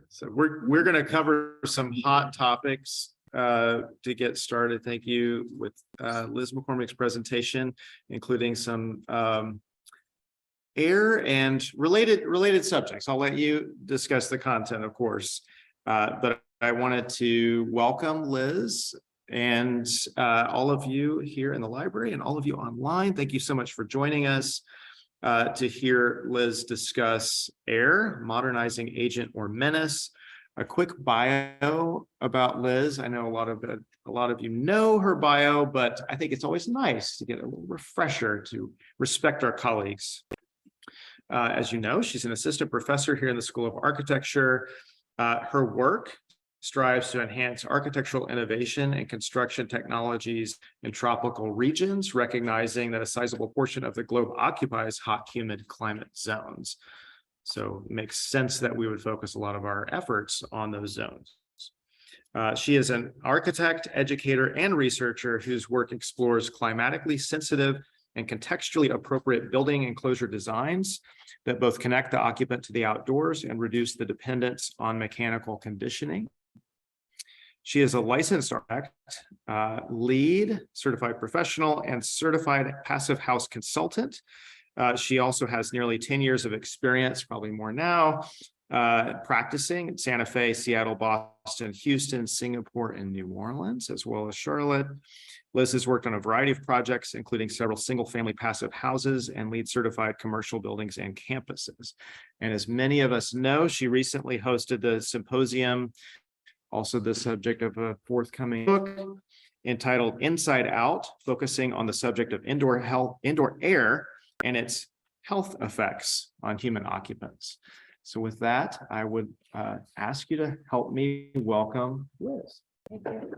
So we're going to cover some hot topics to get started. Thank you with Liz McCormick's presentation, including some air and related subjects. I'll let you discuss the content, of course, but I wanted to welcome Liz and all of you here in the library and all of you online. Thank you so much for joining us to hear Liz discuss air, modernizing agent or menace. A quick bio about Liz. I know a lot of you know her bio, but I think it's always nice to get a little refresher to respect our colleagues. As you know, she's an assistant professor here in the School of Architecture. Her work strives to enhance architectural innovation and construction technologies in tropical regions, recognizing that a sizable portion of the globe occupies hot, humid climate zones. So it makes sense that we would focus a lot of our efforts on those zones. She is an architect, educator, and researcher whose work explores climatically sensitive and contextually appropriate building enclosure designs that both connect the occupant to the outdoors and reduce the dependence on mechanical conditioning. She is a licensed architect, lead, certified professional, and certified passive house consultant. She also has nearly 10 years of experience, probably more now, practicing in Santa Fe, Seattle, Boston, Houston, Singapore, and New Orleans, as well as Charlotte. Liz has worked on a variety of projects, including several single-family passive houses and LEED certified commercial buildings and campuses. And as many of us know, she recently hosted the symposium, also the subject of a forthcoming book entitled Inside Out, focusing on the subject of indoor air and its health effects on human occupants. So with that, I would ask you to help me welcome Liz. Thank you.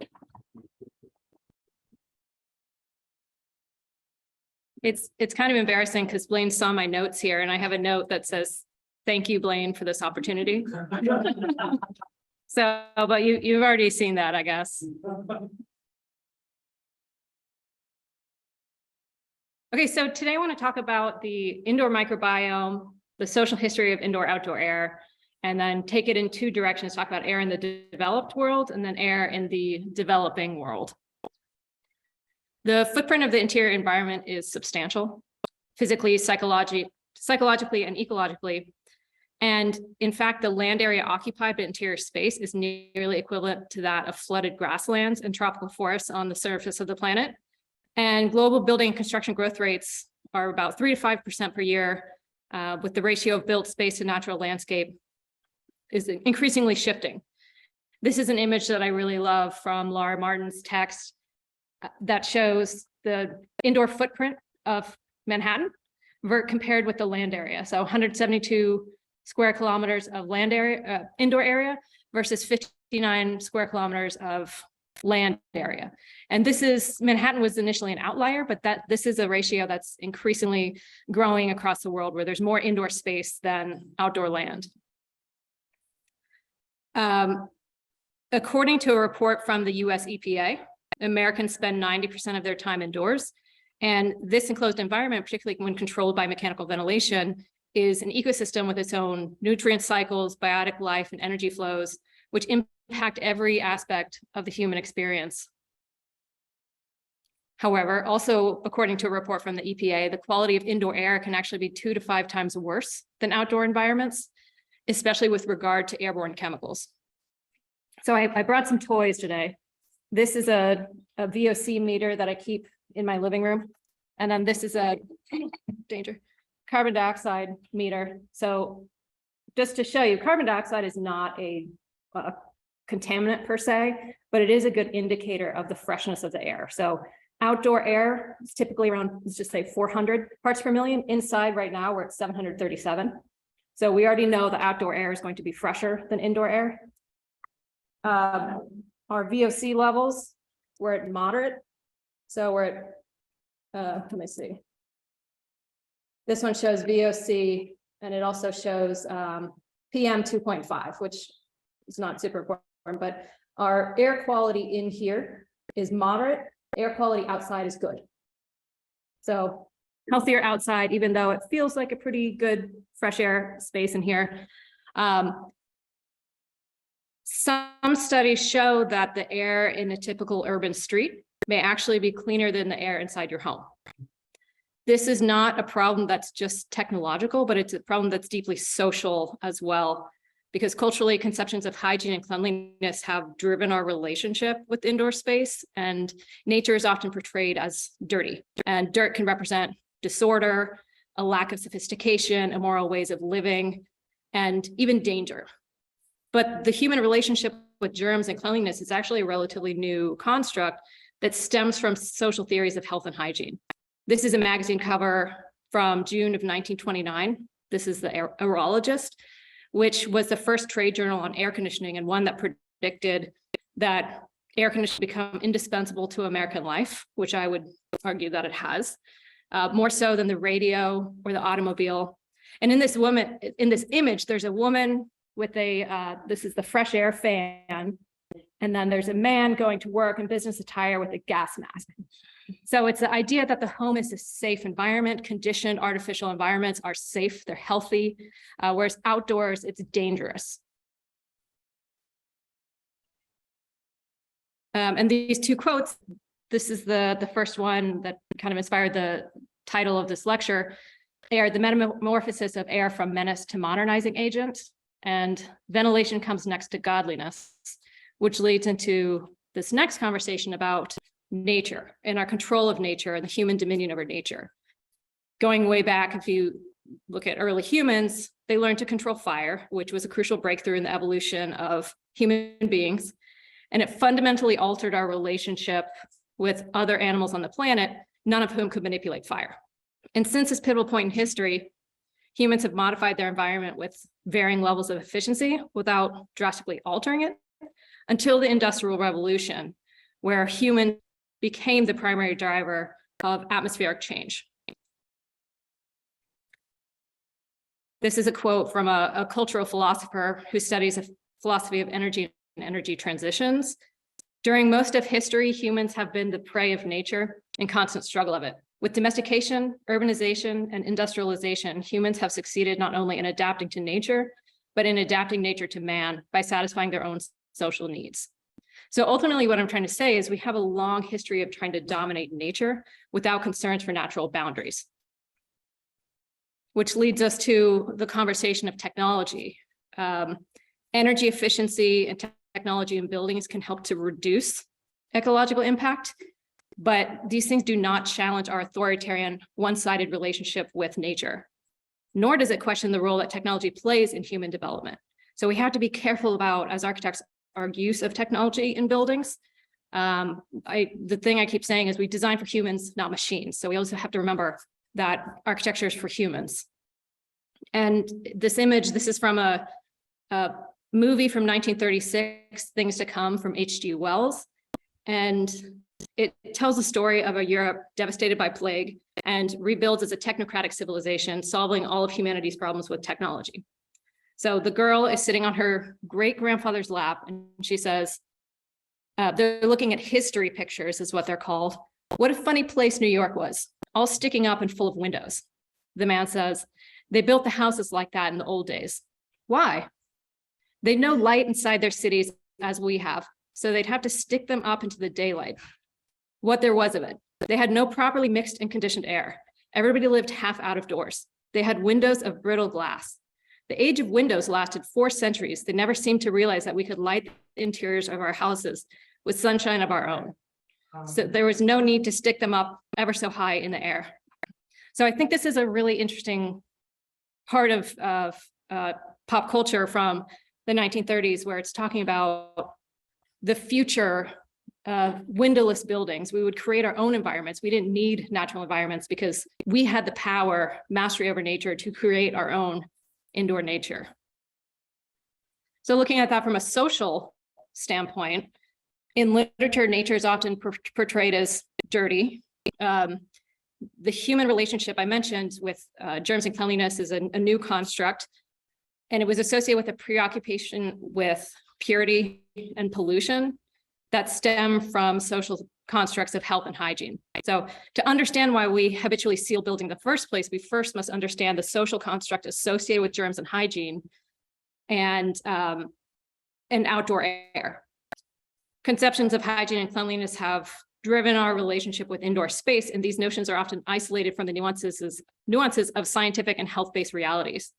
It's kind of embarrassing because Blaine saw my notes here and I have a note that says, thank you, Blaine, for this opportunity. So, but you've already seen that, I guess. Okay, so today I want to talk about the indoor microbiome, the social history of indoor-outdoor air, and then take it in two directions, talk about air in the developed world and then air in the developing world. The footprint of the interior environment is substantial, physically, psychologically, and ecologically. And in fact, the land area occupied by interior space is nearly equivalent to that of flooded grasslands and tropical forests on the surface of the planet. And global building and construction growth rates are about 3 to 5% per year, with the ratio of built space to natural landscape is increasingly shifting. This is an image that I really love from Laura Martin's text that shows the indoor footprint of Manhattan compared with the land area. So 172 square kilometers of land area, indoor area versus 59 square kilometers of land area. And this is, Manhattan was initially an outlier, but this is a ratio that's increasingly growing across the world where there's more indoor space than outdoor land. According to a report from the US EPA, Americans spend 90% of their time indoors. And this enclosed environment, particularly when controlled by mechanical ventilation, is an ecosystem with its own nutrient cycles, biotic life, and energy flows, which impact every aspect of the human experience. However, also according to a report from the EPA, the quality of indoor air can actually be 2 to 5 times worse than outdoor environments, especially with regard to airborne chemicals. So I brought some toys today. This is a VOC meter that I keep in my living room. And then this is a carbon dioxide meter. So just to show you, carbon dioxide is not a contaminant per se, but it is a good indicator of the freshness of the air. So outdoor air is typically around, let's just say 400 parts per million. Inside right now, we're at 737. So we already know the outdoor air is going to be fresher than indoor air. Our VOC levels, we're at moderate. So we're at, let me see. This one shows VOC, and it also shows PM 2.5, which is not super important, but our air quality in here is moderate. Air quality outside is good. So healthier outside, even though it feels like a pretty good fresh air space in here. Some studies show that the air in a typical urban street may actually be cleaner than the air inside your home. This is not a problem that's just technological, but it's a problem that's deeply social as well, because culturally, conceptions of hygiene and cleanliness have driven our relationship with indoor space, and nature is often portrayed as dirty. And dirt can represent disorder, a lack of sophistication, immoral ways of living, and even danger. But the human relationship with germs and cleanliness is actually a relatively new construct that stems from social theories of health and hygiene. This is a magazine cover from June of 1929. This is the Aerologist, which was the first trade journal on air conditioning, and one that predicted that air conditioning become indispensable to American life, which I would argue that it has, more so than the radio or the automobile. And in this image, there's a woman with this is the fresh air fan. And then there's a man going to work in business attire with a gas mask. So it's the idea that the home is a safe environment. Conditioned artificial environments are safe, they're healthy, whereas outdoors, it's dangerous. And these two quotes, this is the first one that kind of inspired the title of this lecture. They are the metamorphosis of air from menace to modernizing agent, and ventilation comes next to godliness, which leads into this next conversation about nature and our control of nature and the human dominion over nature. Going way back, if you look at early humans, they learned to control fire, which was a crucial breakthrough in the evolution of human beings. And it fundamentally altered our relationship with other animals on the planet, none of whom could manipulate fire. And since this pivotal point in history, humans have modified their environment with varying levels of efficiency without drastically altering it, until the Industrial Revolution, where humans became the primary driver of atmospheric change. This is a quote from a cultural philosopher who studies a philosophy of energy and energy transitions. During most of history, humans have been the prey of nature and constant struggle of it. With domestication, urbanization, and industrialization, humans have succeeded not only in adapting to nature, but in adapting nature to man by satisfying their own social needs. So ultimately, what I'm trying to say is we have a long history of trying to dominate nature without concerns for natural boundaries, which leads us to the conversation of technology. Energy efficiency and technology in buildings can help to reduce ecological impact, but these things do not challenge our authoritarian, one-sided relationship with nature, nor does it question the role that technology plays in human development. So we have to be careful about, as architects, our use of technology in buildings. The thing I keep saying is we design for humans, not machines. So we also have to remember that architecture is for humans. And this image, this is from a movie from 1936, Things to Come, from H.G. Wells. And it tells the story of a Europe devastated by plague and rebuilds as a technocratic civilization, solving all of humanity's problems with technology. So the girl is sitting on her great-grandfather's lap, and she says, they're looking at history pictures, is what they're called. What a funny place New York was, all sticking up and full of windows. The man says, they built the houses like that in the old days. Why? They had no light inside their cities as we have, so they'd have to stick them up into the daylight. What there was of it. They had no properly mixed and conditioned air. Everybody lived half out of doors. They had windows of brittle glass. The age of windows lasted 4 centuries. They never seemed to realize that we could light the interiors of our houses with sunshine of our own. So there was no need to stick them up ever so high in the air. So I think this is a really interesting part of pop culture from the 1930s, where it's talking about the future windowless buildings. We would create our own environments. We didn't need natural environments because we had the power, mastery over nature, to create our own indoor nature. So looking at that from a social standpoint, in literature, nature is often portrayed as dirty. The human relationship I mentioned with germs and cleanliness is a new construct, and it was associated with a preoccupation with purity and pollution that stem from social constructs of health and hygiene. So to understand why we habitually seal buildings in the first place, we first must understand the social construct associated with germs and hygiene. And and outdoor air. Conceptions of hygiene and cleanliness have driven our relationship with indoor space, and these notions are often isolated from the nuances of scientific and health-based realities.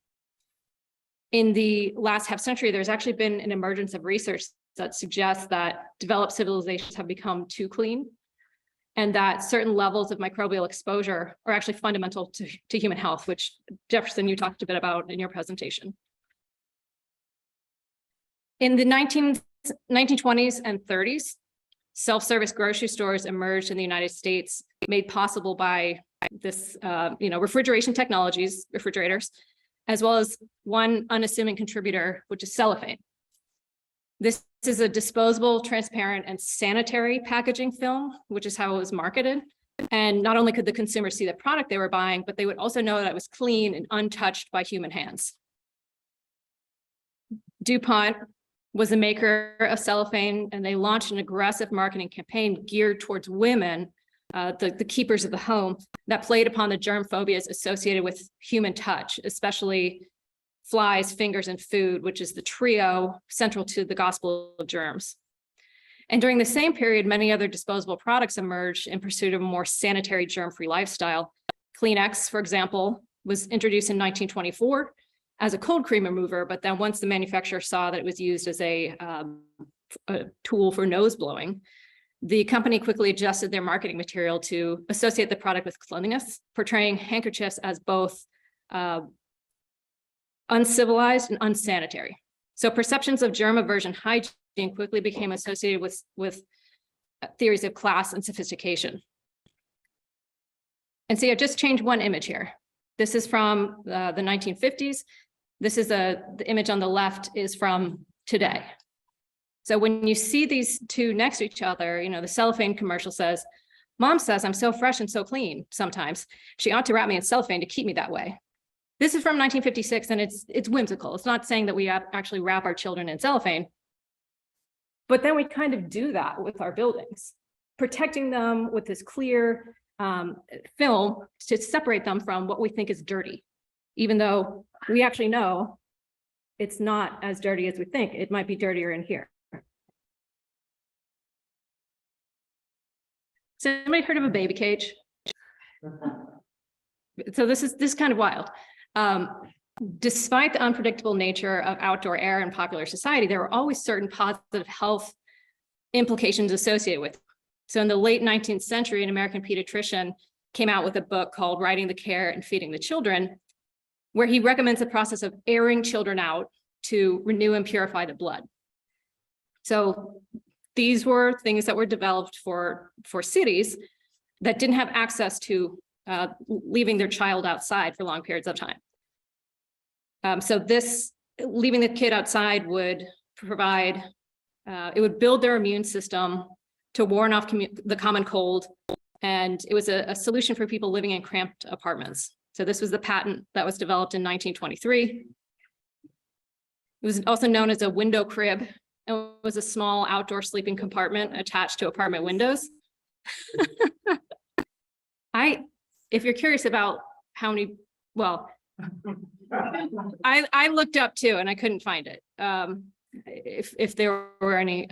In the last half century, there's actually been an emergence of research that suggests that developed civilizations have become too clean, and that certain levels of microbial exposure are actually fundamental to human health, which, Jefferson, you talked a bit about in your presentation. In the 1920s and 30s, self-service grocery stores emerged in the United States, made possible by this, refrigeration technologies, refrigerators, as well as one unassuming contributor, which is cellophane. This is a disposable, transparent, and sanitary packaging film, which is how it was marketed. And not only could the consumer see the product they were buying, but they would also know that it was clean and untouched by human hands. DuPont was the maker of cellophane, and they launched an aggressive marketing campaign geared towards women, the keepers of the home, that played upon the germ phobias associated with human touch, especially flies, fingers, and food, which is the trio central to the gospel of germs. And during the same period, many other disposable products emerged in pursuit of a more sanitary, germ-free lifestyle. Kleenex, for example, was introduced in 1924 as a cold cream remover, but then once the manufacturer saw that it was used as a tool for nose blowing, the company quickly adjusted their marketing material to associate the product with cleanliness, portraying handkerchiefs as both uncivilized and unsanitary. So perceptions of germ aversion hygiene quickly became associated with theories of class and sophistication. And see, I've just changed one image here. This is from the 1950s. This is the image on the left is from today. So when you see these two next to each other, the cellophane commercial says, "Mom says I'm so fresh and so clean sometimes. She ought to wrap me in cellophane to keep me that way." This is from 1956, and it's whimsical. It's not saying that we actually wrap our children in cellophane, but then we kind of do that with our buildings, protecting them with this clear film to separate them from what we think is dirty, even though we actually know it's not as dirty as we think. It might be dirtier in here. So anybody heard of a baby cage? So this is kind of wild. Despite the unpredictable nature of outdoor air in popular society, there were always certain positive health implications associated with it. So in the late 19th century, an American pediatrician came out with a book called Writing the Care and Feeding the Children, where he recommends the process of airing children out to renew and purify the blood. So these were things that were developed for cities that didn't have access to leaving their child outside for long periods of time. So this leaving the kid outside would provide, it would build their immune system to warn off the common cold. And it was a solution for people living in cramped apartments. So this was the patent that was developed in 1923. It was also known as a window crib. It was a small outdoor sleeping compartment attached to apartment windows. If you're curious about how many, well, I looked up too, and I couldn't find it. If there were any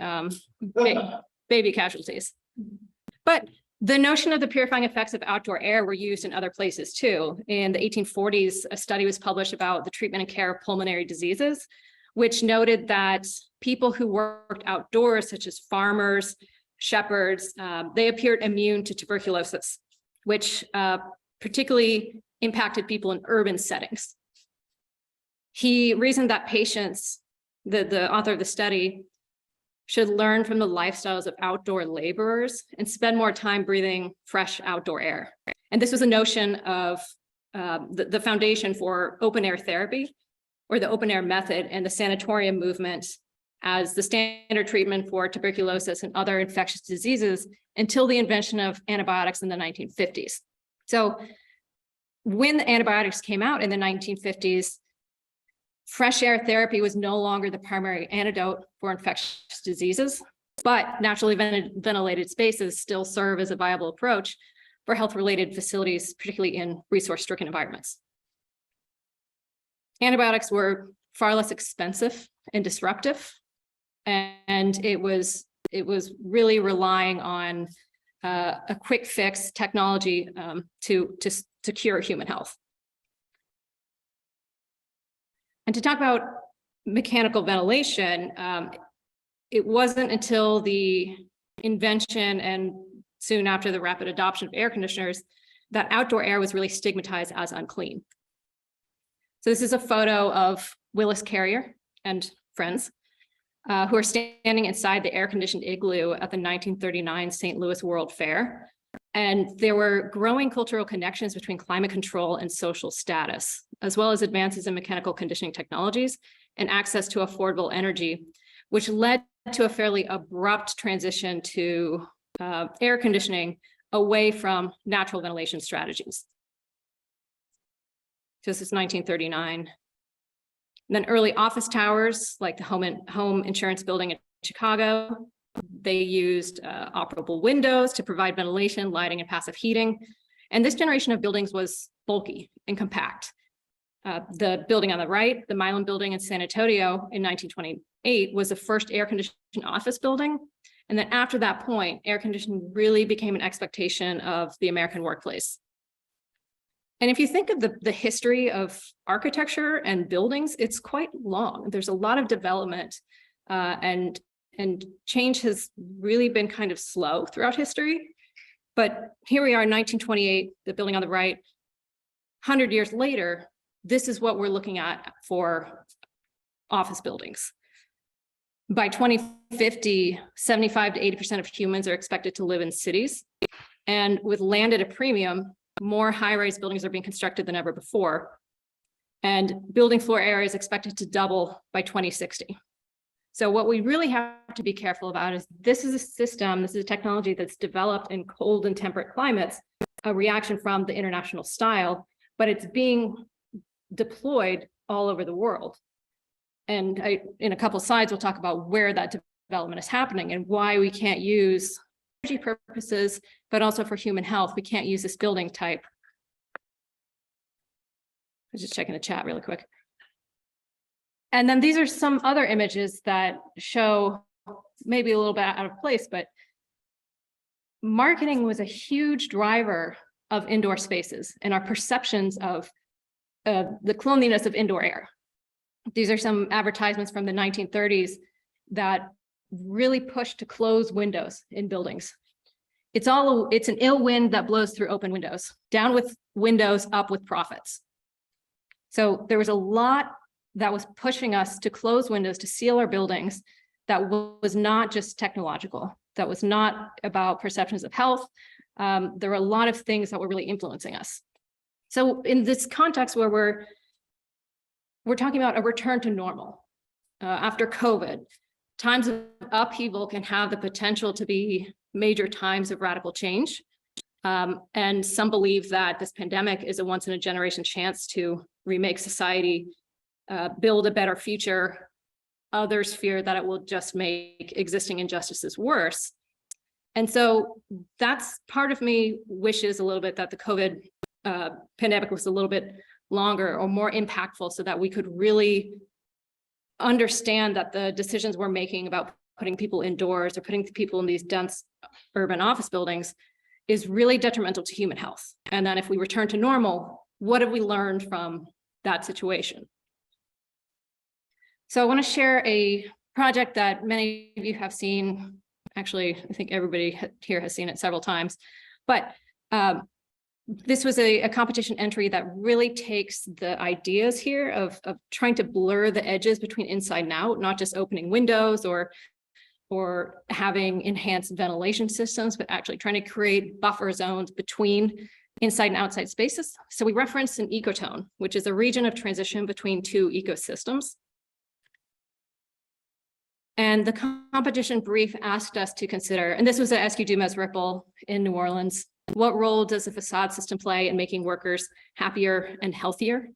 baby casualties. But the notion of the purifying effects of outdoor air were used in other places too. In the 1840s, a study was published about the treatment and care of pulmonary diseases, which noted that people who worked outdoors, such as farmers, shepherds, they appeared immune to tuberculosis, which particularly impacted people in urban settings. He reasoned that patients, the author of the study, should learn from the lifestyles of outdoor laborers and spend more time breathing fresh outdoor air. And this was a notion of the foundation for open air therapy, or the open air method, and the sanatorium movement as the standard treatment for tuberculosis and other infectious diseases until the invention of antibiotics in the 1950s. So when the antibiotics came out in the 1950s, fresh air therapy was no longer the primary antidote for infectious diseases, but naturally ventilated spaces still serve as a viable approach for health-related facilities, particularly in resource-stricken environments. Antibiotics were far less expensive and disruptive And it was really relying on a quick fix technology to cure human health. And to talk about mechanical ventilation, it wasn't until the invention and soon after the rapid adoption of air conditioners that outdoor air was really stigmatized as unclean. So this is a photo of Willis Carrier and friends who are standing inside the air-conditioned igloo at the 1939 St. Louis World Fair. And there were growing cultural connections between climate control and social status, as well as advances in mechanical conditioning technologies and access to affordable energy, which led to a fairly abrupt transition to air conditioning away from natural ventilation strategies. So this is 1939. And then early office towers, like the home insurance building in Chicago, they used operable windows to provide ventilation, lighting, and passive heating. And this generation of buildings was bulky and compact. The building on the right, the Milan building in San Antonio in 1928, was the first air-conditioned office building. And then after that point, air conditioning really became an expectation of the American workplace. And if you think of the history of architecture and buildings, it's quite long. There's a lot of development and change has really been kind of slow throughout history. But here we are in 1928, the building on the right. 100 years later, this is what we're looking at for office buildings. By 2050, 75 to 80% of humans are expected to live in cities. And with land at a premium, more high-rise buildings are being constructed than ever before. And building floor area is expected to double by 2060. So what we really have to be careful about is this is a system, this is a technology that's developed in cold and temperate climates, a reaction from the international style, but it's being deployed all over the world. And in a couple slides, we'll talk about where that development is happening and why we can't use energy purposes, but also for human health, we can't use this building type. I'm just checking the chat really quick. And then these are some other images that show maybe a little bit out of place, but marketing was a huge driver of indoor spaces and our perceptions of the cleanliness of indoor air. These are some advertisements from the 1930s that really pushed to close windows in buildings. It's an ill wind that blows through open windows, down with windows, up with profits. So there was a lot that was pushing us to close windows, to seal our buildings, that was not just technological, that was not about perceptions of health. There were a lot of things that were really influencing us. So in this context where we're talking about a return to normal after COVID, times of upheaval can have the potential to be major times of radical change. And some believe that this pandemic is a once in a generation chance to remake society, build a better future. Others fear that it will just make existing injustices worse. And so that's part of me wishes a little bit that the COVID pandemic was a little bit longer or more impactful so that we could really understand that the decisions we're making about putting people indoors or putting people in these dense urban office buildings is really detrimental to human health. And then if we return to normal, what have we learned from that situation? So I want to share a project that many of you have seen. Actually, I think everybody here has seen it several times, but this was a competition entry that really takes the ideas here of trying to blur the edges between inside and out, not just opening windows or having enhanced ventilation systems, but actually trying to create buffer zones between inside and outside spaces. So we referenced an ecotone, which is a region of transition between two ecosystems. And the competition brief asked us to consider, and this was at SQ Dumas Ripple in New Orleans, what role does the facade system play in making workers happier and healthier?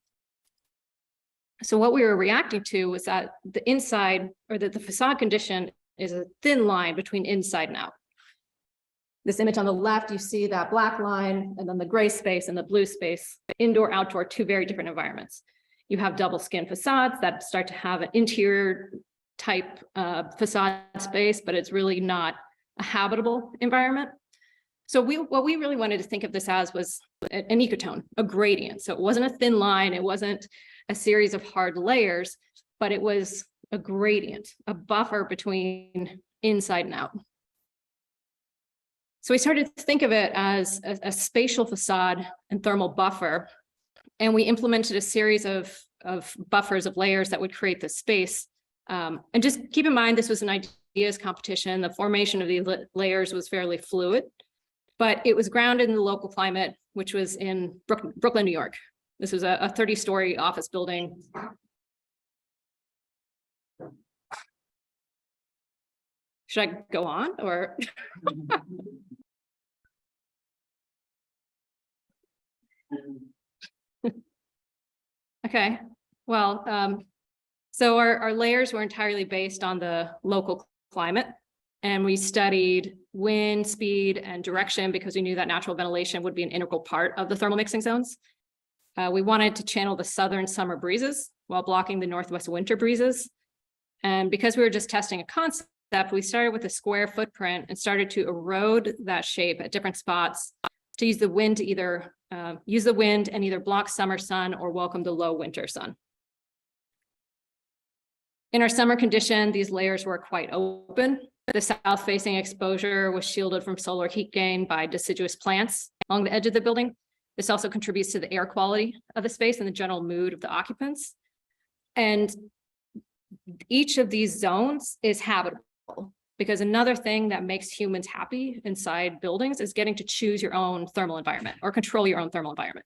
So what we were reacting to was that the inside, or that the facade condition is a thin line between inside and out. This image on the left, you see that black line, and then the gray space and the blue space, indoor, outdoor, two very different environments. You have double skin facades that start to have an interior type facade space, but it's really not a habitable environment. So what we really wanted to think of this as was an ecotone, a gradient. So it wasn't a thin line, it wasn't a series of hard layers, but it was a gradient, a buffer between inside and out. So we started to think of it as a spatial facade and thermal buffer, and we implemented a series of buffers of layers that would create this space. And just keep in mind, this was an ideas competition. The formation of these layers was fairly fluid, but it was grounded in the local climate, which was in Brooklyn, New York. This was a 30-story office building. Should I go on or? Okay, well, so our layers were entirely based on the local climate, and we studied wind, speed, and direction because we knew that natural ventilation would be an integral part of the thermal mixing zones. We wanted to channel the southern summer breezes while blocking the northwest winter breezes. And because we were just testing a concept, we started with a square footprint and started to erode that shape at different spots to use the wind to either use the wind and either block summer sun or welcome the low winter sun. In our summer condition, these layers were quite open. The south-facing exposure was shielded from solar heat gain by deciduous plants along the edge of the building. This also contributes to the air quality of the space and the general mood of the occupants. And each of these zones is habitable, because another thing that makes humans happy inside buildings is getting to choose your own thermal environment or control your own thermal environment.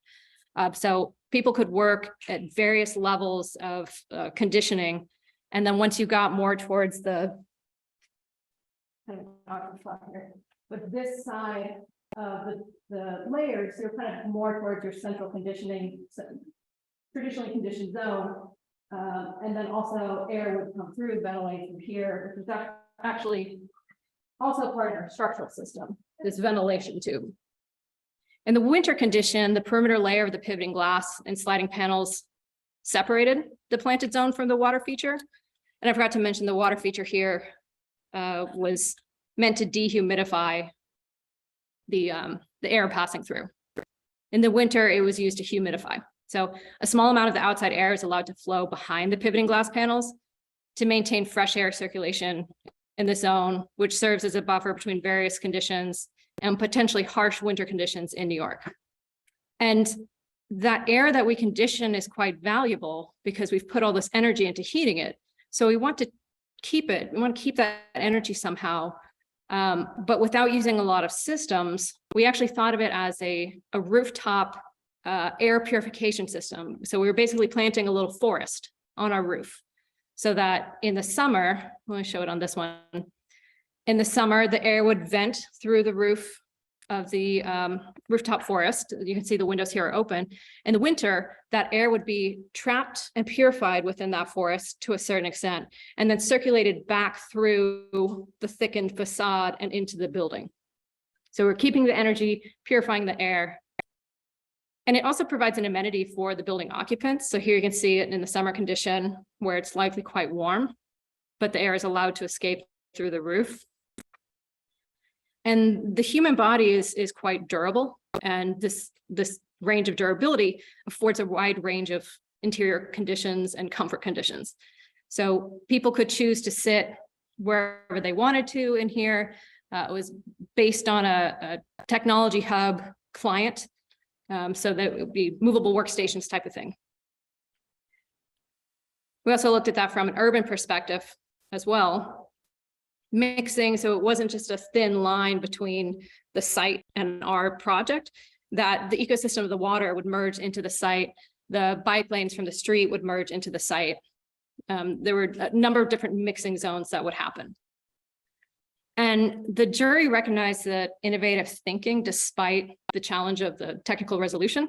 So people could work at various levels of conditioning. And then once you got more towards the, but this side of the layers, you're kind of more towards your central conditioning, traditionally conditioned zone. And then also air would come through, ventilate from here, which is actually also part of our structural system, this ventilation tube. In the winter condition, the perimeter layer of the pivoting glass and sliding panels separated the planted zone from the water feature. And I forgot to mention the water feature here was meant to dehumidify the air passing through. In the winter, it was used to humidify. So a small amount of the outside air is allowed to flow behind the pivoting glass panels to maintain fresh air circulation in the zone, which serves as a buffer between various conditions and potentially harsh winter conditions in New York. And that air that we condition is quite valuable because we've put all this energy into heating it. So we want to keep it. We want to keep that energy somehow. But without using a lot of systems, we actually thought of it as a rooftop air purification system. So we were basically planting a little forest on our roof so that in the summer, let me show it on this one. In the summer, the air would vent through the roof of the rooftop forest. You can see the windows here are open. In the winter, that air would be trapped and purified within that forest to a certain extent, and then circulated back through the thickened facade and into the building. So we're keeping the energy, purifying the air. And it also provides an amenity for the building occupants. So here you can see it in the summer condition where it's likely quite warm, but the air is allowed to escape through the roof. And the human body is quite durable. And this range of durability affords a wide range of interior conditions and comfort conditions. So people could choose to sit wherever they wanted to in here. It was based on a technology hub client. So that it would be movable workstations type of thing. We also looked at that from an urban perspective as well. Mixing, so it wasn't just a thin line between the site and our project, that the ecosystem of the water would merge into the site, the bike lanes from the street would merge into the site. There were a number of different mixing zones that would happen. And the jury recognized that innovative thinking despite the challenge of the technical resolution.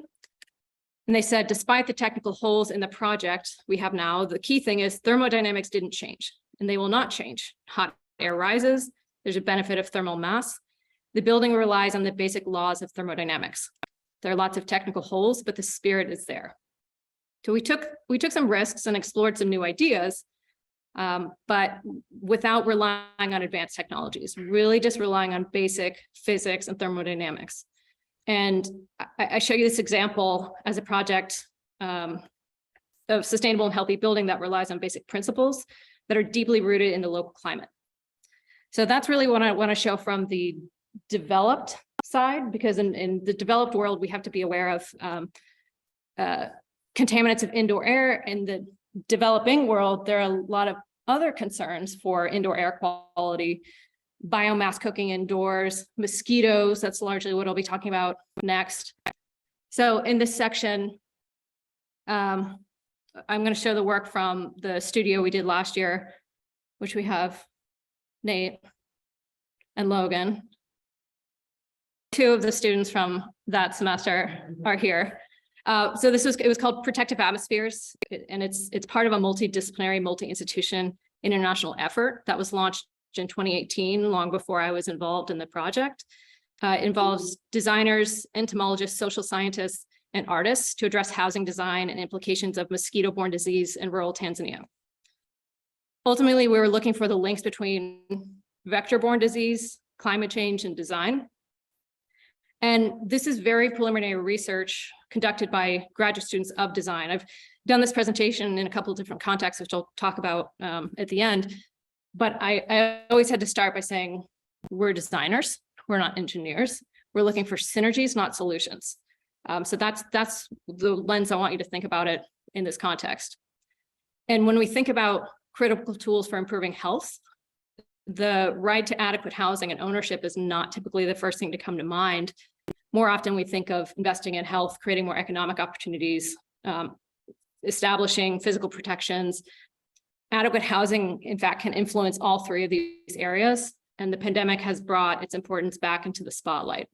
And they said, despite the technical holes in the project we have now, the key thing is thermodynamics didn't change, and they will not change. Hot air rises, there's a benefit of thermal mass. The building relies on the basic laws of thermodynamics. There are lots of technical holes, but the spirit is there. So we took some risks and explored some new ideas. but without relying on advanced technologies, really just relying on basic physics and thermodynamics. And I show you this example as a project of sustainable and healthy building that relies on basic principles that are deeply rooted in the local climate. So that's really what I want to show from the developed side, because in the developed world, we have to be aware of contaminants of indoor air. In the developing world, there are a lot of other concerns for indoor air quality, biomass cooking indoors, mosquitoes. That's largely what I'll be talking about next. So in this section, I'm going to show the work from the studio we did last year, which we have Nate and Logan. Two of the students from that semester are here. So it was called Protective Atmospheres, and it's part of a multidisciplinary, multi-institution international effort that was launched in 2018, long before I was involved in the project. It involves designers, entomologists, social scientists, and artists to address housing design and implications of mosquito-borne disease in rural Tanzania. Ultimately, we were looking for the links between vector-borne disease, climate change, and design. And this is very preliminary research conducted by graduate students of design. I've done this presentation in a couple of different contexts, which I'll talk about at the end. But I always had to start by saying, we're designers, we're not engineers. We're looking for synergies, not solutions. So that's the lens I want you to think about it in this context. And when we think about critical tools for improving health, the right to adequate housing and ownership is not typically the first thing to come to mind. More often we think of investing in health, creating more economic opportunities, establishing physical protections. Adequate housing, in fact, can influence all three of these areas, and the pandemic has brought its importance back into the spotlight.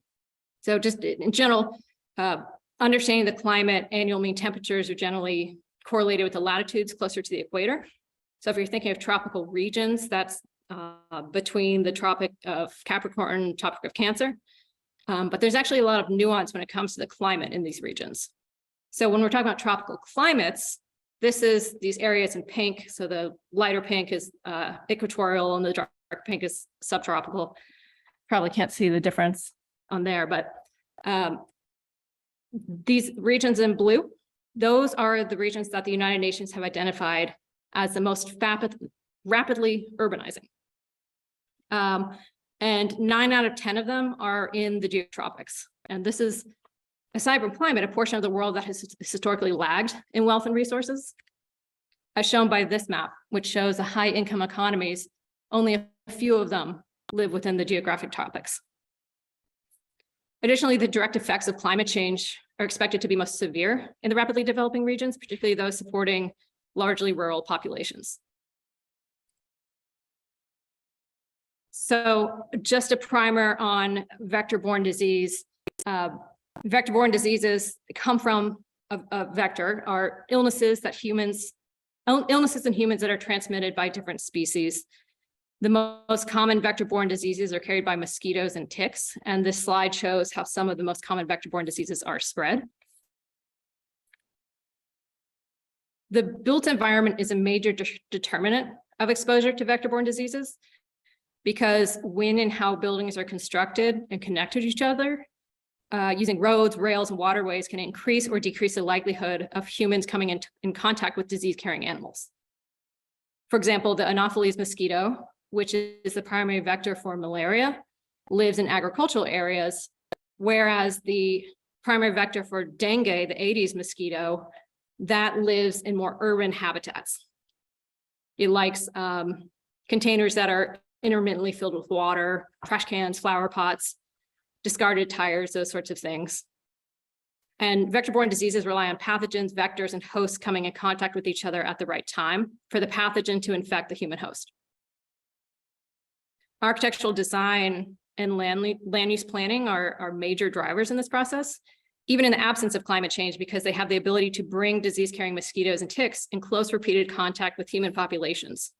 So just in general, understanding the climate, annual mean temperatures are generally correlated with the latitudes closer to the equator. So if you're thinking of tropical regions, that's between the Tropic of Capricorn and Tropic of Cancer. But there's actually a lot of nuance when it comes to the climate in these regions. So when we're talking about tropical climates, this is these areas in pink. So the lighter pink is equatorial and the dark pink is subtropical. Probably can't see the difference on there, but these regions in blue, those are the regions that the United Nations have identified as the most rapidly urbanizing. And 9 out of 10 of them are in the geotropics. And this is, aside from climate, a portion of the world that has historically lagged in wealth and resources, as shown by this map, which shows the high income economies, only a few of them live within the geographic tropics. Additionally, the direct effects of climate change are expected to be most severe in the rapidly developing regions, particularly those supporting largely rural populations. So just a primer on vector-borne disease. Vector-borne diseases come from a vector, are illnesses in humans that are transmitted by different species. The most common vector-borne diseases are carried by mosquitoes and ticks, and this slide shows how some of the most common vector-borne diseases are spread. The built environment is a major determinant of exposure to vector-borne diseases, because when and how buildings are constructed and connected to each other, using roads, rails, and waterways can increase or decrease the likelihood of humans coming in contact with disease-carrying animals. For example, the Anopheles mosquito, which is the primary vector for malaria, lives in agricultural areas, whereas the primary vector for dengue, the Aedes mosquito, that lives in more urban habitats. It likes containers that are intermittently filled with water, trash cans, flower pots, discarded tires, those sorts of things. And vector-borne diseases rely on pathogens, vectors, and hosts coming in contact with each other at the right time for the pathogen to infect the human host. Architectural design and land use planning are major drivers in this process, even in the absence of climate change, because they have the ability to bring disease-carrying mosquitoes and ticks in close repeated contact with human populations.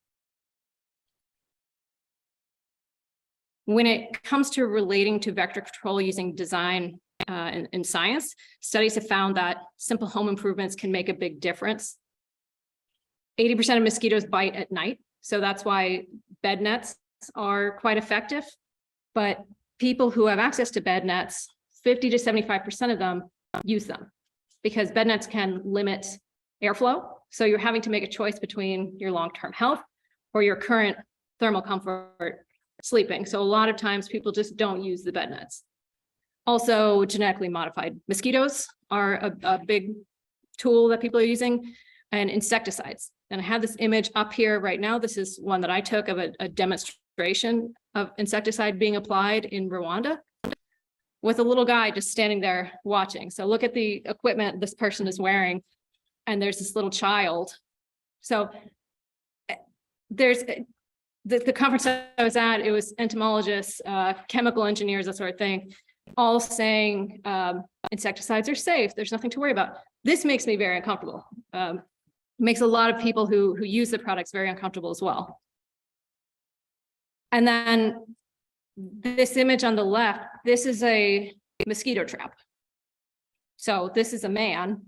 When it comes to relating to vector control using design in science, studies have found that simple home improvements can make a big difference. 80% of mosquitoes bite at night, So that's why bed nets are quite effective. But people who have access to bed nets, 50 to 75% of them use them because bed nets can limit airflow. So you're having to make a choice between your long-term health or your current thermal comfort sleeping. So a lot of times people just don't use the bed nets. Also, genetically modified mosquitoes are a big tool that people are using, and insecticides. And I have this image up here right now. This is one that I took of a demonstration of insecticide being applied in Rwanda with a little guy just standing there watching. So look at the equipment this person is wearing, and there's this little child. So there's the conference I was at, it was entomologists, chemical engineers, that sort of thing, all saying insecticides are safe. There's nothing to worry about. This makes me very uncomfortable. Makes a lot of people who use the products very uncomfortable as well. And then this image on the left, this is a mosquito trap. So this is a man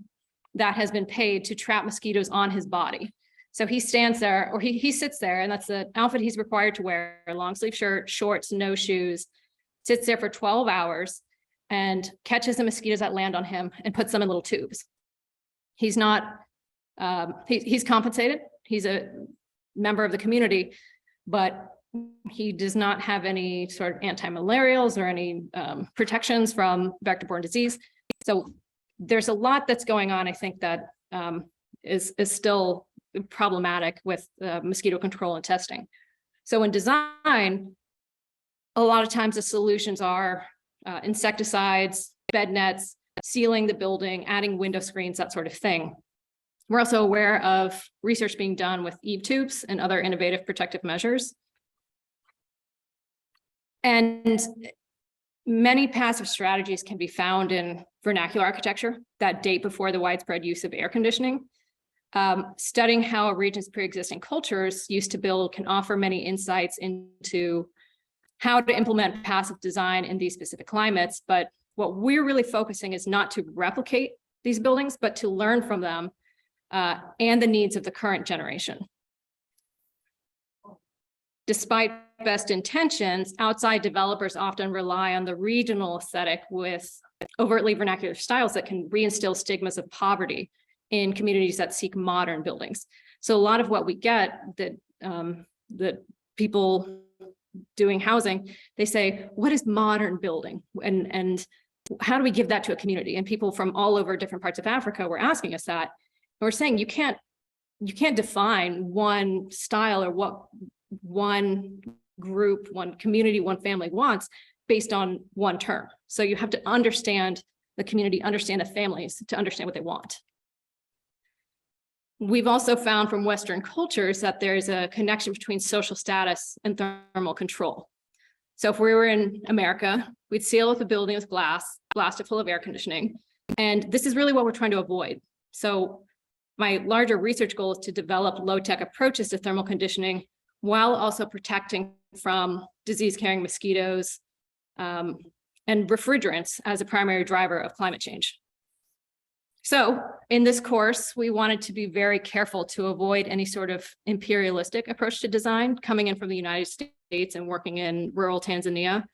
that has been paid to trap mosquitoes on his body. So he stands there, or he sits there, and that's the outfit he's required to wear: a long sleeve shirt, shorts, no shoes, sits there for 12 hours and catches the mosquitoes that land on him and puts them in little tubes. He's not, he's compensated. He's a member of the community, but he does not have any sort of anti-malarials or any protections from vector-borne disease. So there's a lot that's going on, I think, that is still problematic with mosquito control and testing. So in design, a lot of times the solutions are insecticides, bed nets, sealing the building, adding window screens, that sort of thing. We're also aware of research being done with eave tubes and other innovative protective measures. And many passive strategies can be found in vernacular architecture that date before the widespread use of air conditioning. Studying how a region's pre-existing cultures used to build can offer many insights into how to implement passive design in these specific climates. But what we're really focusing is not to replicate these buildings, but to learn from them and the needs of the current generation. Despite best intentions, outside developers often rely on the regional aesthetic with overtly vernacular styles that can reinstill stigmas of poverty in communities that seek modern buildings. So a lot of what we get that people doing housing, they say, what is modern building? And how do we give that to a community? And people from all over different parts of Africa were asking us that. And we're saying, you can't define one style or what one group, one community, one family wants based on one term. So you have to understand the community, understand the families to understand what they want. We've also found from Western cultures that there's a connection between social status and thermal control. So if we were in America, we'd seal up a building with glass, blast it full of air conditioning. And this is really what we're trying to avoid. So my larger research goal is to develop low-tech approaches to thermal conditioning while also protecting from disease-carrying mosquitoes and refrigerants as a primary driver of climate change. So in this course, we wanted to be very careful to avoid any sort of imperialistic approach to design. Coming in from the United States and working in rural Tanzania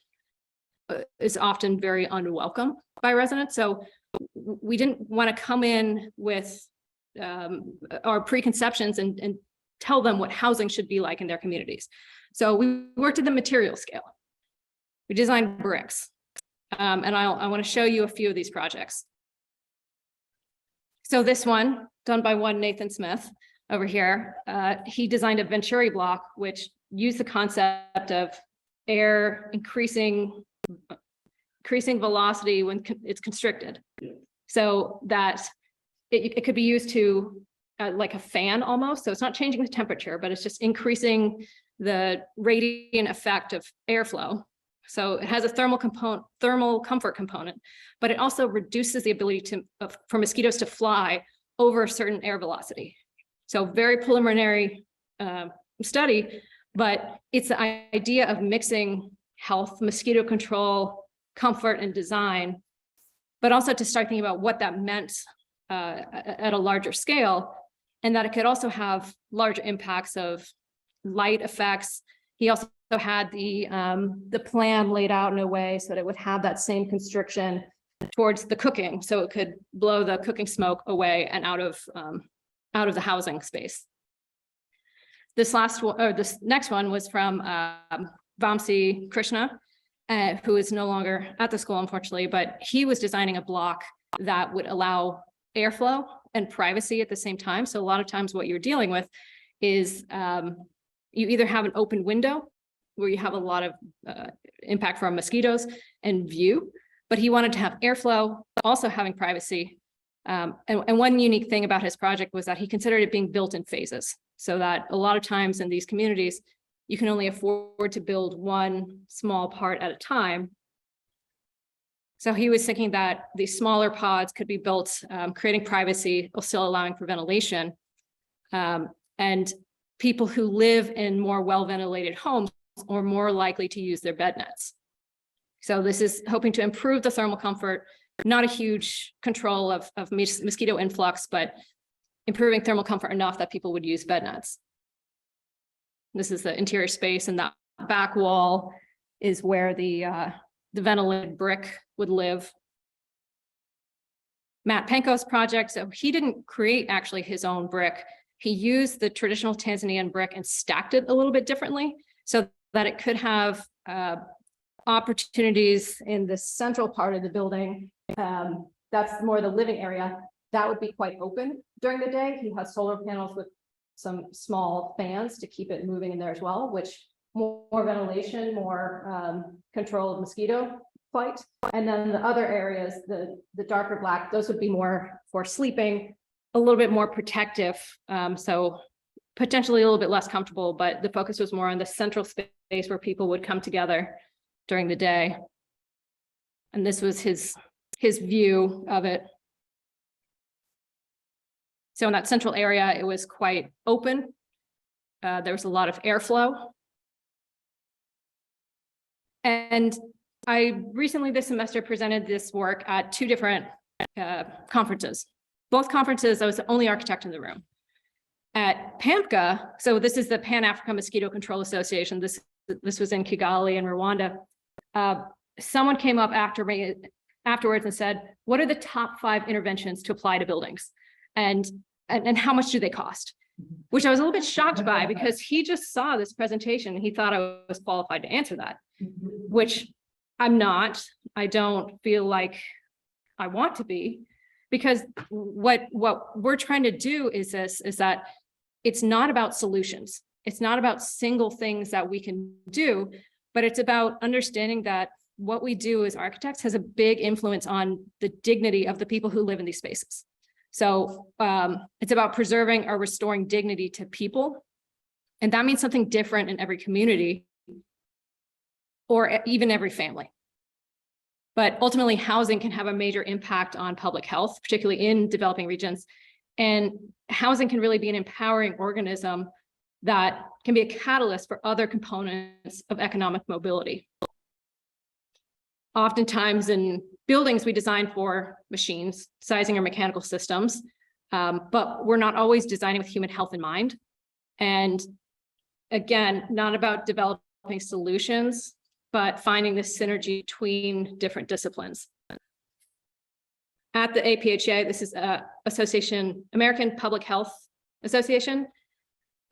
is often very unwelcome by residents. So we didn't want to come in with our preconceptions and tell them what housing should be like in their communities. So we worked at the material scale. We designed bricks. And I want to show you a few of these projects. So this one, done by one Nathan Smith over here, he designed a Venturi block, which used the concept of air increasing velocity when it's constricted. So that it could be used to like a fan almost. So it's not changing the temperature, but it's just increasing the radiant effect of airflow. So it has a thermal comfort component, but it also reduces the ability for mosquitoes to fly over a certain air velocity. So very preliminary study, but it's the idea of mixing health, mosquito control, comfort, and design, but also to start thinking about what that meant at a larger scale, and that it could also have larger impacts of light effects. He also had the plan laid out in a way so that it would have that same constriction towards the cooking, so it could blow the cooking smoke away and out of the housing space. This next one was from Vamsi Krishna, who is no longer at the school, unfortunately, but he was designing a block that would allow airflow and privacy at the same time. So a lot of times what you're dealing with is you either have an open window where you have a lot of impact from mosquitoes and view, but he wanted to have airflow, also having privacy. And one unique thing about his project was that he considered it being built in phases, so that a lot of times in these communities, you can only afford to build one small part at a time. So he was thinking that these smaller pods could be built, creating privacy while still allowing for ventilation. And people who live in more well-ventilated homes are more likely to use their bed nets. So this is hoping to improve the thermal comfort, not a huge control of mosquito influx, but improving thermal comfort enough that people would use bed nets. This is the interior space, and that back wall is where the ventilated brick would live. Matt Panko's project, so he didn't create actually his own brick. He used the traditional Tanzanian brick and stacked it a little bit differently so that it could have opportunities in the central part of the building. That's more the living area. That would be quite open during the day. He has solar panels with some small fans to keep it moving in there as well, which more ventilation, more control of mosquito flight. And then the other areas, the darker black, those would be more for sleeping, a little bit more protective. So potentially a little bit less comfortable, but the focus was more on the central space where people would come together during the day. And this was his view of it. So in that central area, it was quite open. There was a lot of airflow. And I recently this semester presented this work at 2 different conferences. Both conferences, I was the only architect in the room. At PAMCA, so this is the Pan-African Mosquito Control Association. This was in Kigali in Rwanda. Someone came up afterwards and said, what are the top 5 interventions to apply to buildings? And how much do they cost? Which I was a little bit shocked by, because he just saw this presentation and he thought I was qualified to answer that, which I'm not. I don't feel like I want to be, because what we're trying to do is that it's not about solutions. It's not about single things that we can do, but it's about understanding that what we do as architects has a big influence on the dignity of the people who live in these spaces. So it's about preserving or restoring dignity to people. And that means something different in every community or even every family. But ultimately, housing can have a major impact on public health, particularly in developing regions. And housing can really be an empowering organism that can be a catalyst for other components of economic mobility. Oftentimes in buildings, we design for machines, sizing or mechanical systems, but we're not always designing with human health in mind. And again, not about developing solutions, but finding the synergy between different disciplines. At the APHA, this is American Public Health Association.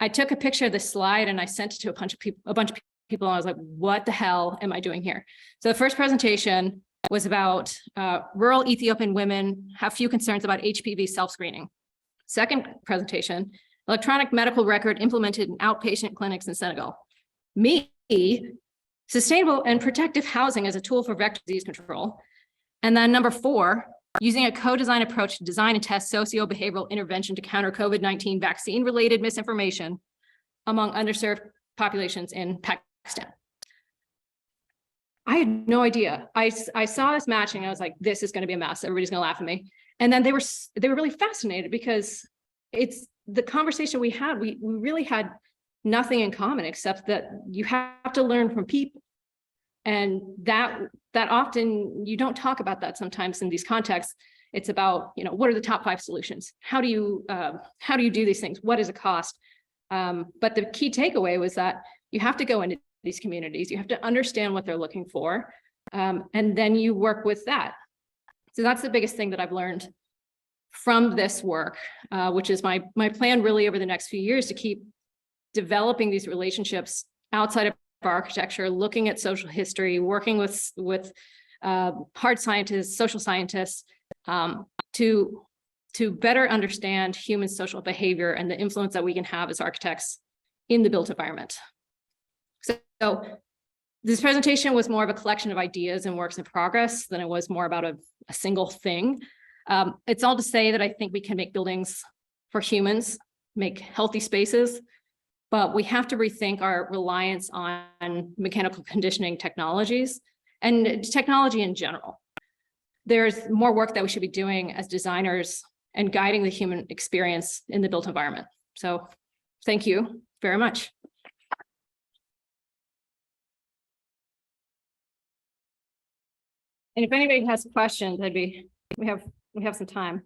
I took a picture of this slide and I sent it to a bunch of people, and I was like, what the hell am I doing here? So the first presentation was about rural Ethiopian women have few concerns about HPV self-screening. Second presentation, electronic medical record implemented in outpatient clinics in Senegal. Sustainable and protective housing as a tool for vector disease control. And then number 4, using a co-design approach to design and test socio-behavioral intervention to counter COVID-19 vaccine-related misinformation among underserved populations in Pakistan. I had no idea. I saw this matching. I was like, this is going to be a mess. Everybody's going to laugh at me. And then they were really fascinated, because it's the conversation we had. We really had nothing in common except that you have to learn from people. And that often you don't talk about that sometimes in these contexts. It's about, what are the top 5 solutions? How do you do these things? What is a cost? But the key takeaway was that you have to go into these communities, you have to understand what they're looking for, and then you work with that. So that's the biggest thing that I've learned from this work, which is my plan really over the next few years to keep developing these relationships outside of architecture, looking at social history, working with hard scientists, social scientists, to better understand human social behavior and the influence that we can have as architects in the built environment. So this presentation was more of a collection of ideas and works in progress than it was more about a single thing. It's all to say that I think we can make buildings for humans, make healthy spaces, but we have to rethink our reliance on mechanical conditioning technologies and technology in general. There's more work that we should be doing as designers and guiding the human experience in the built environment. So thank you very much. And if anybody has questions, we have some time.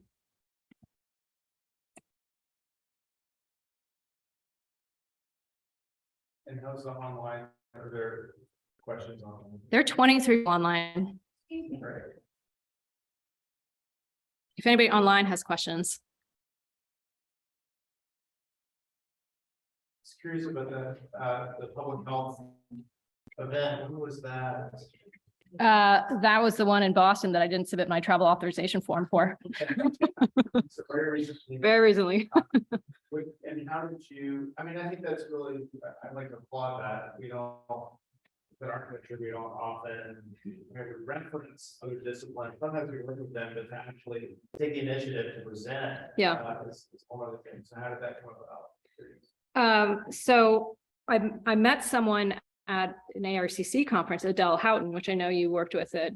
And how's the online? Are there questions on? There are 23 online. Right. If anybody online has questions. Just curious about the public health event. When was that? That was the one in Boston that I didn't submit my travel authorization form for. So very recently. Very recently. And how did you, I mean, I think that's really, I'd like to applaud that. We don't, that architecture, we don't often reference other disciplines. Sometimes we work with them, but to actually take the initiative to present. Yeah. Is one of the things. So how did that come about? So I met someone at an ARCC conference, Adele Houghton, which I know you worked with at,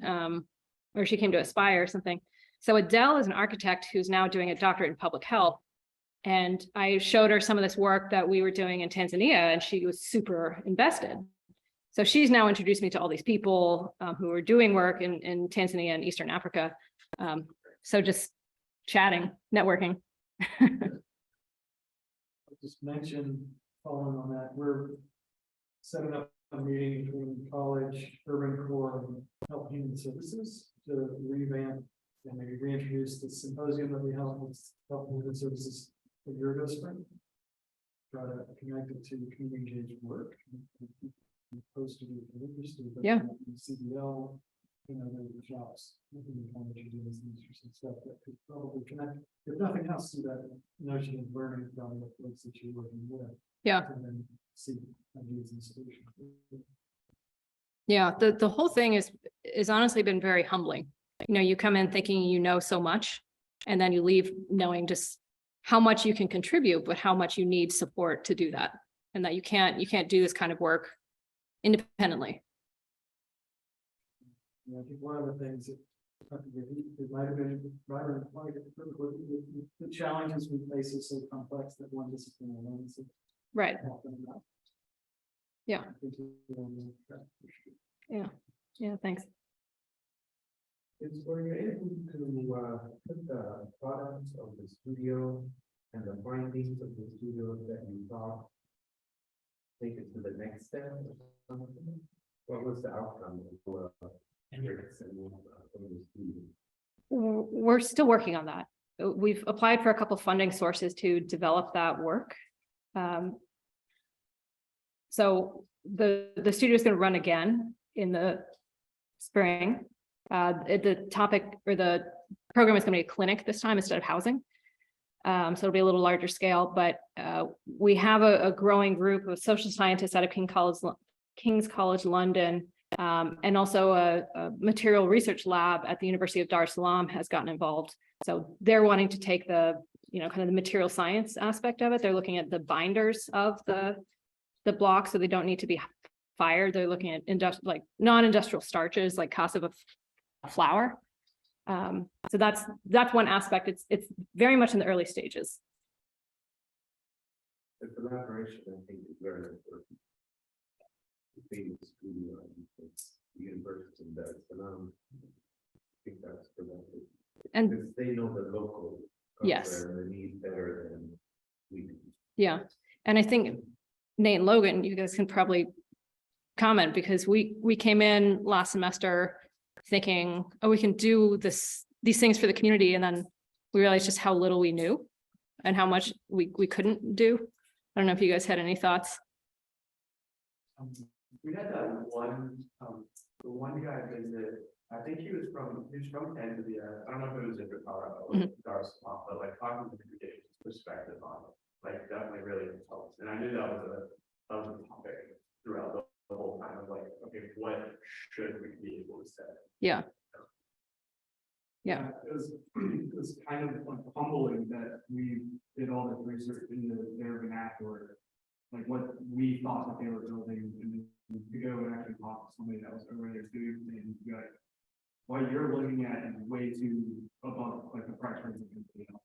or she came to Aspire or something. So Adele is an architect who's now doing a doctorate in public health. And I showed her some of this work that we were doing in Tanzania, and she was super invested. So she's now introduced me to all these people who are doing work in Tanzania and Eastern Africa. So just chatting, networking. Just mention, following on that, we're setting up a meeting between college, urban core, and health human services to revamp and maybe reintroduce the symposium that we held with health human services a year ago spring. Try to connect it to community engaged work. Posted if you're interested, but Yeah. CDL, you know, the jobs, interesting stuff that could probably connect, if nothing else, to that notion of learning from the folks that you're working with. Yeah. And then see ideas and solutions. Yeah, the whole thing is honestly been very humbling. You know, you come in thinking you know so much, and then you leave knowing just how much you can contribute, but how much you need support to do that, and that you can't do this kind of work independently. Yeah, I think one of the things that it might have been the challenges we face is so complex that one discipline alone is Right. often enough. Yeah. I think we're on the track for sure. Yeah. Yeah. Thanks. Were you able to put the products of the studio and the findings of the studio that you thought take it to the next step or something? What was the outcome for Hendrix and the studio? We're still working on that. We've applied for a couple funding sources to develop that work. So the studio is going to run again in the spring. The topic or the program is going to be a clinic this time instead of housing. So it'll be a little larger scale, but we have a growing group of social scientists out of King's College London, and also a material research lab at the University of Dar es Salaam has gotten involved. So they're wanting to take the, kind of the material science aspect of it. They're looking at the binders of the blocks, so they don't need to be fired. They're looking at non-industrial starches like cassava flour. So that's one aspect. It's very much in the early stages. The collaboration, I think, is very important between the studio and the university and Dar es Salaam. I think that's productive. And because they know the local yes, culture and the need better than we do. yeah. And I think Nate and Logan, you guys can probably comment, because we came in last semester thinking, oh, we can do these things for the community, and then we realized just how little we knew and how much we couldn't do. I don't know if you guys had any thoughts. We had that the one guy visit, I think he was from Tanzania. I don't know if it was in Colorado or Dar es Salaam, but like talking to the perspective on it, like definitely really helps. And I knew that was a topic throughout the whole time of like, okay, what should we be able to say? Yeah. Yeah. It was kind of like humbling that we did all this research into their vernacular, like what we thought that they were building, and to go and actually talk to somebody that was over there doing things, you got what you're looking at is way too above like the price range of anything else.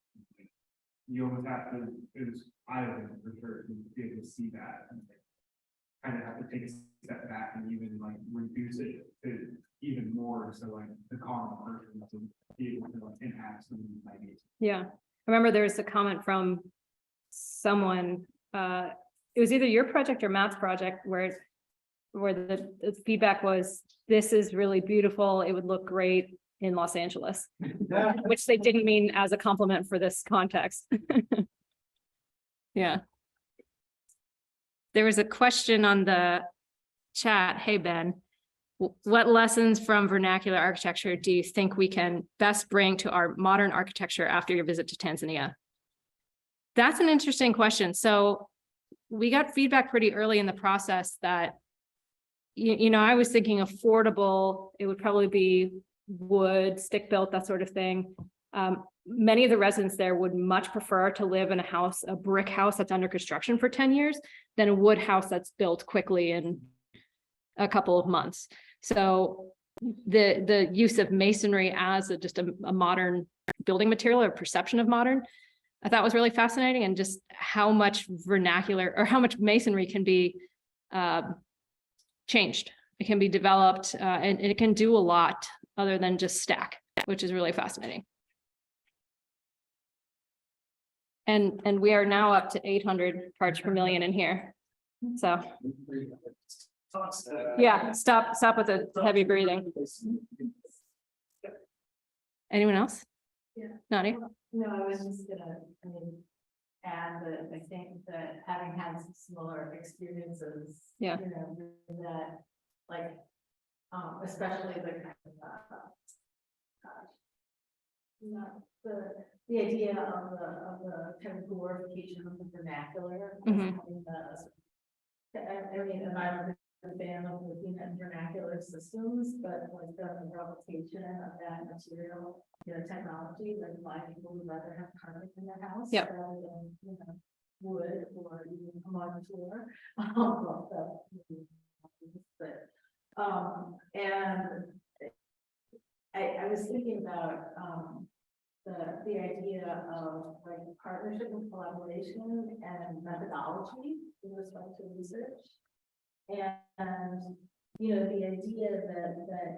You almost have to, it was eye-opening for sure to be able to see that, and kind of have to take a step back and even like reduce it to even more, so like the common person to be able to like enact some of these ideas. Yeah. I remember there was a comment from someone, it was either your project or Matt's project, where the feedback was, this is really beautiful. It would look great in Los Angeles, which they didn't mean as a compliment for this context. Yeah. There was a question on the chat. Hey, Ben, what lessons from vernacular architecture do you think we can best bring to our modern architecture after your visit to Tanzania? That's an interesting question. So we got feedback pretty early in the process that, you know, I was thinking affordable, it would probably be wood, stick built, that sort of thing. Many of the residents there would much prefer to live in a house, a brick house that's under construction for 10 years than a wood house that's built quickly in a couple of months. So the use of masonry as just a modern building material, or perception of modern, I thought was really fascinating, and just how much vernacular or how much masonry can be changed. It can be developed, and it can do a lot other than just stack, which is really fascinating. And we are now up to 800 parts per million in here. So yeah, stop with the heavy breathing. Anyone else? Yeah. Nadia? No, I was just gonna, add that I think that having had some similar experiences. Yeah. You know, that like, especially the kind of, the idea of the kind of glorification of the vernacular. Mhm. I mean, and I'm a fan of looking at vernacular systems, but like the replication of that material, technology, like why people would rather have carpet in their house. Yep. Rather than, wood or even a modern floor. And I was thinking about, the idea of like partnership and collaboration and methodology with respect to research. And, the idea that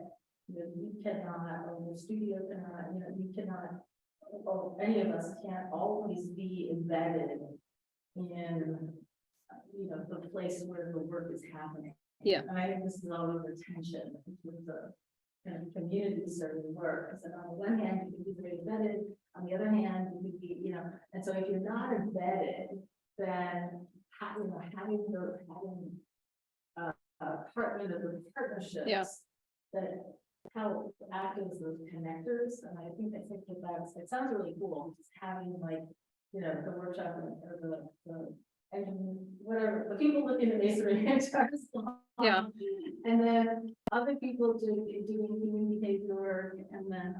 we cannot, or the studio cannot, we cannot, or any of us can't always be embedded in, the place where the work is happening. Yeah. And I think this is always the tension with the kind of community serving work. So on the one hand, you can be very embedded, on the other hand, you can be, and so if you're not embedded, then having partner of partnerships, Yeah, that help act as those connectors. And I think that's, it sounds really cool, just having like, the workshop or the whatever, the people looking at masonry and Yeah. and then other people doing community behavior work, and then,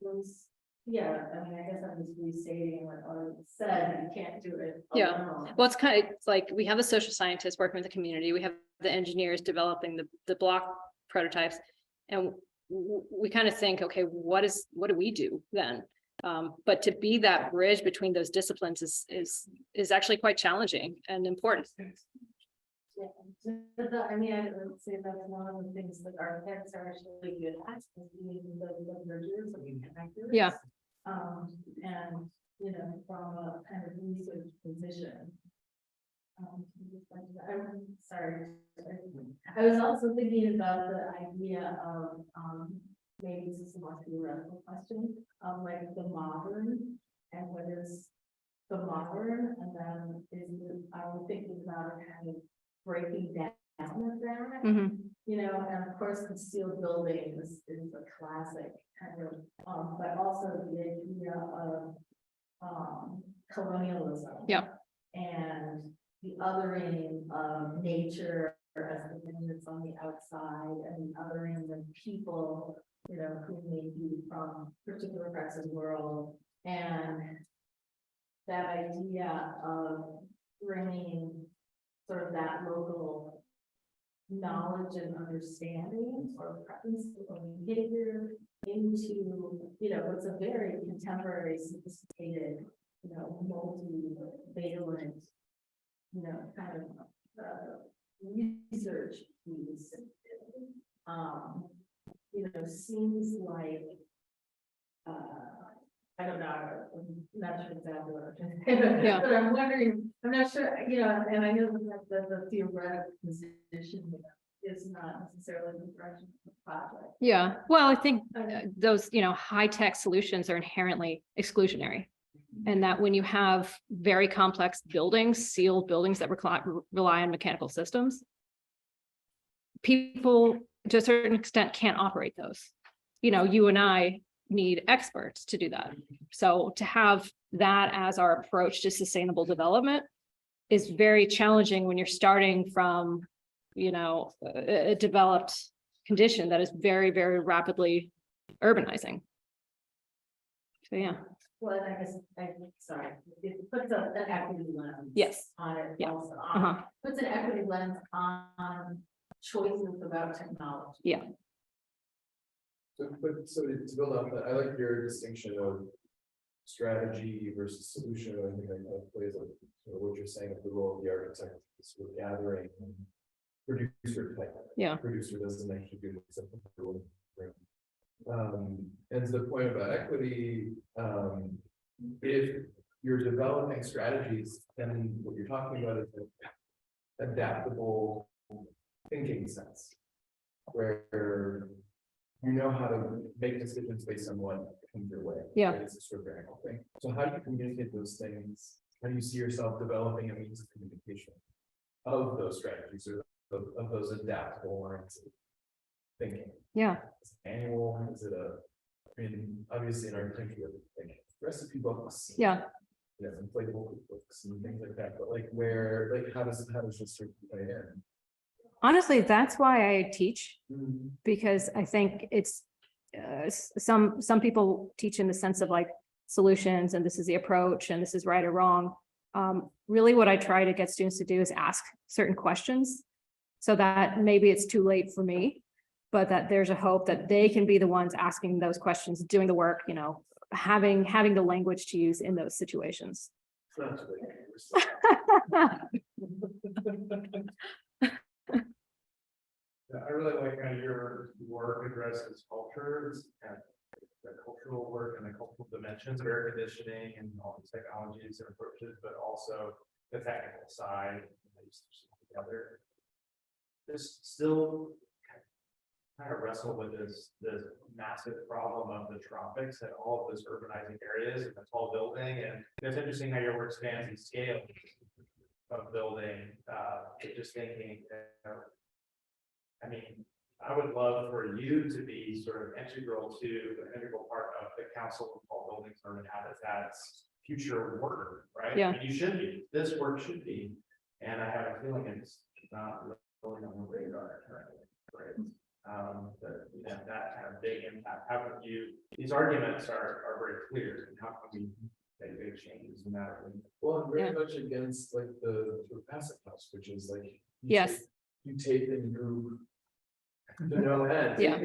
those, yeah, I mean, I guess I'm just restating what I said, you can't do it Yeah. alone. Well, it's like we have the social scientists working with the community, we have the engineers developing the block prototypes, and we kind of think, okay, what do we do then? But to be that bridge between those disciplines is actually quite challenging and important. Yeah. I mean, I would say that's one of the things that architects are actually good at, is being the bridges and connectors. Yeah. And, from a kind of research position, I'm sorry. I was also thinking about the idea of, maybe this is a more theoretical question, of like the modern and what is the modern, and then I was thinking about it kind of breaking down with that, Mhm. you know, and of course the steel building is a classic kind of, but also the idea of, colonialism. Yeah. And the othering of nature as the thing that's on the outside, and the othering of people, you know, who may be from particular parts of the world, and that idea of bringing sort of that local knowledge and understanding or preference or behavior into, you know, what's a very contemporary, sophisticated, you know, multi-valent, you know, kind of research piece, you know, seems like, I don't know, I'm not sure exactly what I'm trying to say, Yeah. but I'm wondering, I'm not sure, you know, and I know that the theoretical position is not necessarily the direction of the project. Yeah, well, I think those, high-tech solutions are inherently exclusionary. And that when you have very complex buildings, sealed buildings that rely on mechanical systems, people to a certain extent can't operate those. You know, you and I need experts to do that. So to have that as our approach to sustainable development is very challenging when you're starting from, a developed condition that is very, very rapidly urbanizing. So, yeah. Well, and I guess, sorry, it puts an equity lens. Yes. On it Yeah. also. Uh-huh. Puts an equity lens on choices about technology. Yeah. So to build on that, I like your distinction of strategy versus solution. I think that plays on what you're saying of the role of the architect, sort of gathering producer type. Yeah. Producer doesn't actually do something. And to the point about equity, if you're developing strategies, then what you're talking about is an adaptable thinking sense, where you know how to make decisions based on what comes your way. Yeah. Right? It's a sort of variable thing. So how do you communicate those things? How do you see yourself developing a means of communication of those strategies or of those adaptable lines of thinking? Yeah. Is it annual? Is it obviously in architecture, like recipe books. Yeah. Inflatable books and things like that. But how does this sort of play in? Honestly, that's why I teach, because I think it's some people teach in the sense of like solutions and this is the approach and this is right or wrong. Really what I try to get students to do is ask certain questions so that maybe it's too late for me, but that there's a hope that they can be the ones asking those questions, doing the work, having the language to use in those situations. I really like how your work addresses cultures and the cultural work and the cultural dimensions of air conditioning and all these technologies and approaches, but also the technical side. Together. Just still kind of wrestle with this massive problem of the tropics and all of those urbanizing areas and the tall building. And it's interesting how your work spans the scale of building. Just thinking, I mean, I would love for you to be sort of integral part of the Council of Tall Buildings Urban Habitat's future work, right? Yeah. I mean, you should be. This work should be. And I have a feeling it's not really on the radar currently, right? That kind of big impact. How can these arguments are very clear, and how can we make big changes in that? Well, I'm very much against like the sort of passive house, which is like you tape and group to no end. Yeah.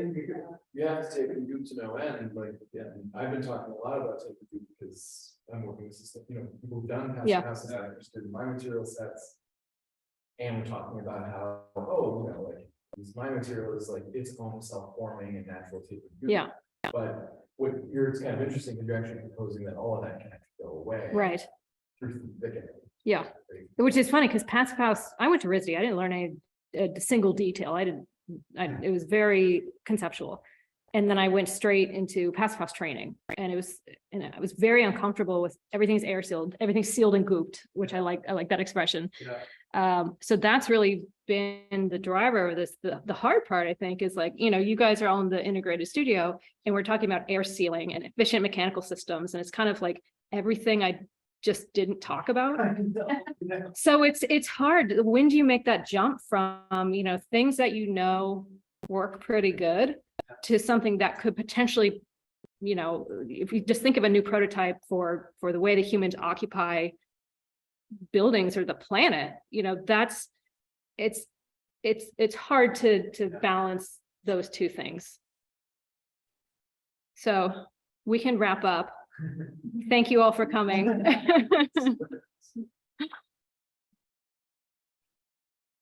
You have to tape and group to no end. Like, I've been talking a lot about tape and group because I'm working with system, people who've done passive houses that are interested in my material sets. And we're talking about how, my material is like its own self-forming and natural tape and group. Yeah. But it's kind of interesting because you're actually proposing that all of that can actually go away. Right. Through the thickening. Yeah. which is funny because Passive House, I went to RISD. I didn't learn a single detail. It was very conceptual. And then I went straight into Passive House training, and I was very uncomfortable with everything's air sealed, everything's sealed and gooped, which I like that expression. Yeah. So that's really been the driver of this. The hard part, I think, is like, you guys are all in the integrated studio and we're talking about air sealing and efficient mechanical systems. And it's kind of like everything I just didn't talk about. So it's hard. When do you make that jump from, things that work pretty good to something that could potentially, if you just think of a new prototype for the way that humans occupy buildings or the planet, it's hard to balance those two things. So we can wrap up. Thank you all for coming.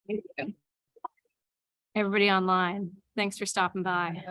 Thank you. Everybody online, thanks for stopping by.